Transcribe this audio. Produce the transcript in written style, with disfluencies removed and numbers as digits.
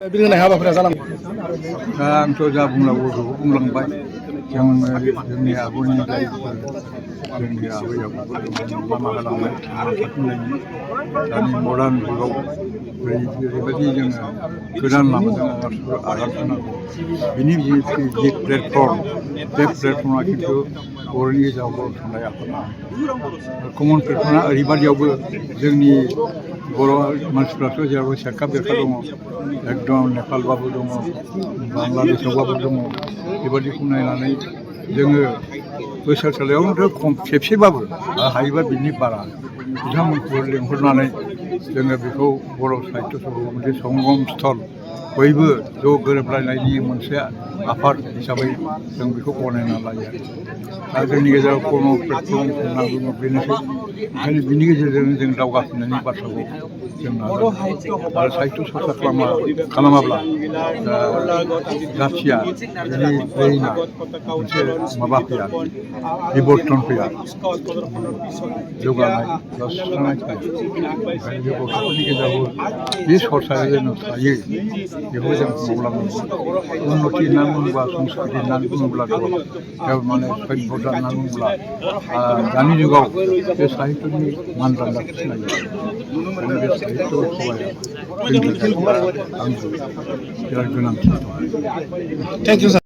बिदिनो हाबाफोरा जालांबाय दा आंथ' जा बुंनांगौ बेखौ बुंलांबाय जोंनि आगुनि जायफोर जोंनि आबै आबौफोर लामा होलांनाय थाफिननायनि दानि मडार्न जुगाव ओरैबायदि जोङो गोदान लामाजों आगान सुरनांगौ बिनि जि प्लेटफर्म बे प्लेटफर्मा खिन्थु बर'नि गेजेराव बर' थुनलाइ आफादा कमन प्लेटफर्मा ओरैबायदियावबो जोंनि बर' मानसिफ्राथ' जेरावबो सेरखा बेरखा दङ एकदम नेपालबाबो दङ बांलादेशआवबाबो दङ बेबादिखौ नायनानै जोङो बोसोरसेयावनोथ' खेबसेबाबो हायोबा बिनि बारा बिथांमोनखौ लिंहरनानै जोङो बेखौ बर' साहित्य सभायाव मोनसे संगम स्थल बयबो ज' गोरोबलायनायनि मोनसे आफाद हिसाबै जों बेखौ गनायना लायो दा जोंनि गेजेराव कमन प्लेटफर्म होनना बुङो बेनोसै ओंखायनो बिनि गेजेरजों जों दावगाफिननायनि बाथ्राखौ जों नाजायो आरो साहित्य सरसा खालामाब्ला जाथिया बिनि ब्रेइना मोनसे माबा फैया बिबर्तन फैया जौगानाय बा सुस्रांनाय फैया ओंखायनो बे गथ'फोरनि गेजेरावबो बे सरसाया जेन थायो बेखौ जों मावलांनांगौ उन्नति होननानै बुङोब्ला संस्कृति होननानै बुङोब्लाथ' माने सभ्यता होननानै बुङोब्ला दानि जुगाव बे साहित्यनि मानदान्दाखौ सिनायो ओंखायनो बे साहित्य सभाया जोंनि थाखाय बिराद गोनांथि। Thank you sir.